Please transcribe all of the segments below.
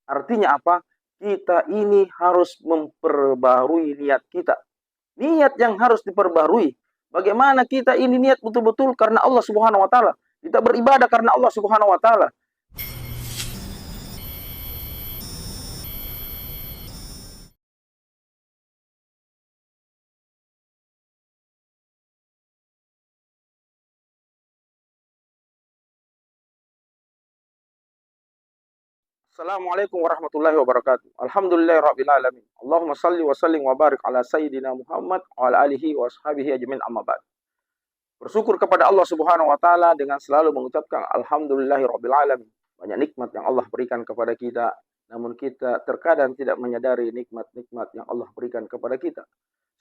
Artinya apa? Kita ini harus memperbarui niat kita. Niat yang harus diperbarui. Bagaimana kita ini niat betul-betul karena Allah Subhanahu wa taala. Kita beribadah karena Allah Subhanahu wa taala. Assalamualaikum warahmatullahi wabarakatuh. Alhamdulillahirabbil alamin. Allahumma salli wa sallim wa barik ala sayyidina Muhammad wa ala alihi wa ashabihi ajmain amma ba'd. Bersyukur kepada Allah Subhanahu wa taala dengan selalu mengucapkan alhamdulillahirabbil alamin. Banyak nikmat yang Allah berikan kepada kita, namun kita terkadang tidak menyadari nikmat-nikmat yang Allah berikan kepada kita.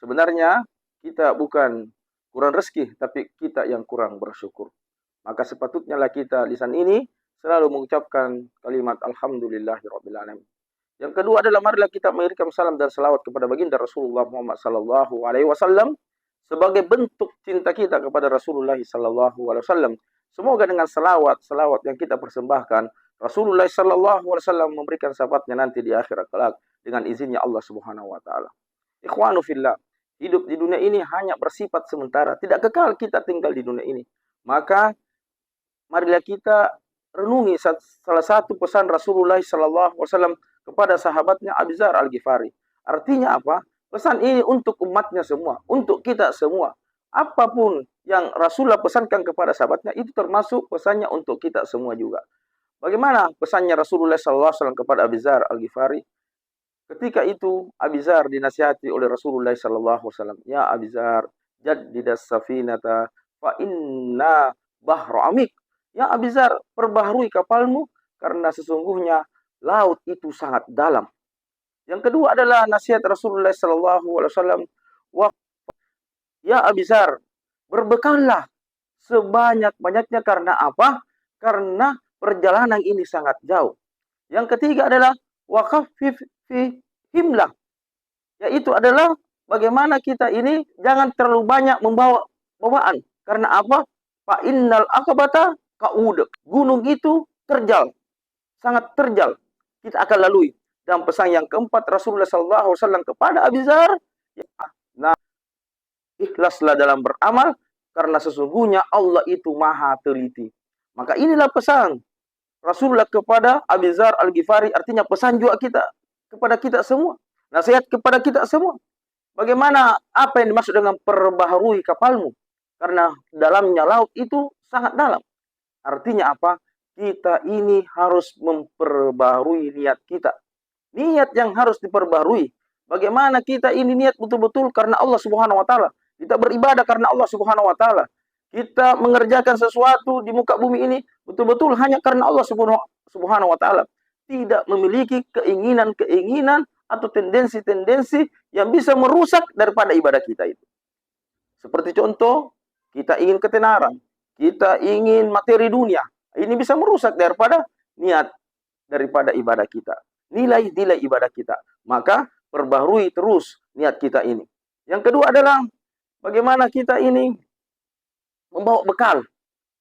Sebenarnya kita bukan kurang rezeki, tapi kita yang kurang bersyukur. Maka sepatutnya lah kita lisan ini selalu mengucapkan kalimat alhamdulillahirabbil alamin. Yang kedua adalah marilah kita mengirimkan salam dan salawat kepada baginda Rasulullah Muhammad sallallahu alaihi wasallam sebagai bentuk cinta kita kepada Rasulullah sallallahu alaihi wasallam. Semoga dengan salawat yang kita persembahkan, Rasulullah sallallahu alaihi wasallam memberikan syafaatnya nanti di akhirat kelak dengan izinnya Allah Subhanahu wa taala. Ikhwanu fillah, hidup di dunia ini hanya bersifat sementara, tidak kekal kita tinggal di dunia ini. Maka marilah kita renungi salah satu pesan Rasulullah sallallahu alaihi wasallam kepada sahabatnya Abu Dzar Al-Ghifari. Artinya apa? Pesan ini untuk umatnya semua, untuk kita semua. Apapun yang Rasulullah pesankan kepada sahabatnya itu termasuk pesannya untuk kita semua juga. Bagaimana pesannya Rasulullah sallallahu alaihi wasallam kepada Abu Dzar Al-Ghifari? Ketika itu Abu Dzar dinasihati oleh Rasulullah sallallahu alaihi wasallam, "Ya Abu Dzar, jaddidas safinata fa inna bahra amik." Ya Abu Dzar, perbaharui kapalmu karena sesungguhnya laut itu sangat dalam. Yang kedua adalah nasihat Rasulullah sallallahu alaihi wasallam, "Ya Abu Dzar, berbekallah sebanyak-banyaknya karena apa? Karena perjalanan ini sangat jauh." Yang ketiga adalah wa khaffif fi himlah, yaitu adalah bagaimana kita ini jangan terlalu banyak membawa bawaan. Karena apa? Fa innal aqabata kaud. Gunung itu terjal, sangat terjal. Kita akan lalui. Dan pesan yang keempat Rasulullah sallallahu alaihi wasallam kepada Abu Dzar, nah, ikhlaslah dalam beramal karena sesungguhnya Allah itu Maha teliti. Maka inilah pesan Rasulullah kepada Abu Dzar Al-Ghifari, artinya pesan juga kita kepada kita semua. Nasihat kepada kita semua. Bagaimana apa yang dimaksud dengan perbaharui kapalmu? Karena dalamnya laut itu sangat dalam. Artinya apa? Kita ini harus memperbarui niat kita. Niat yang harus diperbarui. Bagaimana kita ini niat betul-betul karena Allah Subhanahu wa taala. Kita beribadah karena Allah Subhanahu wa taala. Kita mengerjakan sesuatu di muka bumi ini betul-betul hanya karena Allah Subhanahu wa taala. Tidak memiliki keinginan-keinginan atau tendensi-tendensi yang bisa merusak daripada ibadah kita itu. Seperti contoh, kita ingin ketenaran, kita ingin materi dunia. Ini bisa merusak daripada niat daripada ibadah kita. Nilai-nilai ibadah kita. Maka perbaharui terus niat kita ini. Yang kedua adalah bagaimana kita ini membawa bekal.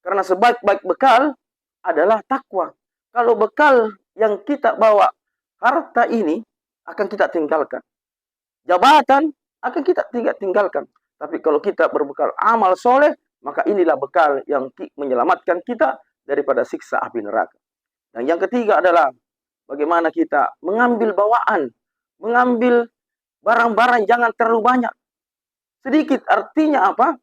Karena sebaik-baik bekal adalah takwa. Kalau bekal yang kita bawa, harta ini akan kita tinggalkan. Jabatan akan kita tinggalkan. Tapi kalau kita berbekal amal soleh, maka inilah bekal yang menyelamatkan kita daripada siksa api neraka. Dan yang ketiga adalah bagaimana kita mengambil bawaan, mengambil barang-barang jangan terlalu banyak. Sedikit artinya apa?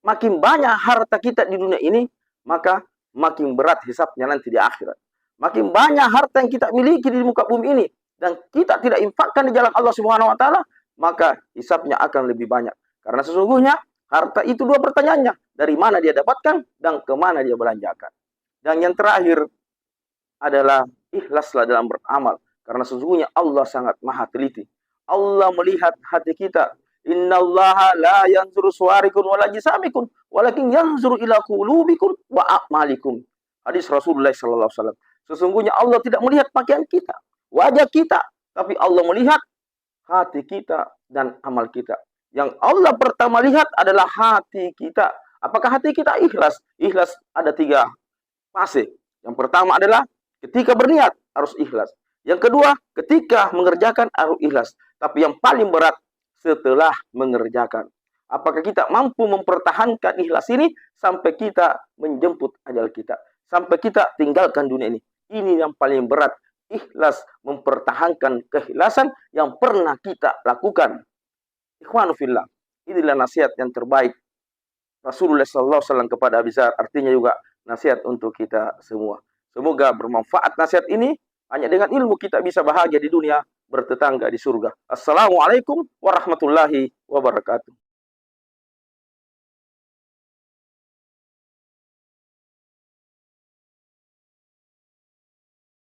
Makin banyak harta kita di dunia ini, maka makin berat hisabnya nanti di akhirat. Makin banyak harta yang kita miliki di muka bumi ini dan kita tidak infakkan di jalan Allah Subhanahu wa taala, maka hisabnya akan lebih banyak. Karena sesungguhnya harta itu dua pertanyaannya, dari mana dia dapatkan dan kemana dia belanjakan. Dan yang terakhir adalah ikhlaslah dalam beramal. Karena sesungguhnya Allah sangat maha teliti. Allah melihat hati kita. Innallaha la yanzuru suwarikum wala jisamikum, walakin yanzuru ila qulubikum wa a'malikum. Hadis Rasulullah sallallahu alaihi wasallam. Sesungguhnya Allah tidak melihat pakaian kita, wajah kita, tapi Allah melihat hati kita dan amal kita. Yang Allah pertama lihat adalah hati kita. Apakah hati kita ikhlas? Ikhlas ada 3 fase. Yang pertama adalah ketika berniat harus ikhlas. Yang kedua, ketika mengerjakan harus ikhlas. Tapi yang paling berat setelah mengerjakan. Apakah kita mampu mempertahankan ikhlas ini sampai kita menjemput ajal kita. Sampai kita tinggalkan dunia ini. Ini yang paling berat. Ikhlas, mempertahankan keikhlasan yang pernah kita lakukan. Ikhwanu fillah. Inilah nasihat yang terbaik Rasulullah SAW kepada Abi Dzar. Artinya juga nasihat untuk kita semua. Semoga bermanfaat nasihat ini. Hanya dengan ilmu kita bisa bahagia di dunia, bertetangga di surga. Assalamualaikum warahmatullahi wabarakatuh.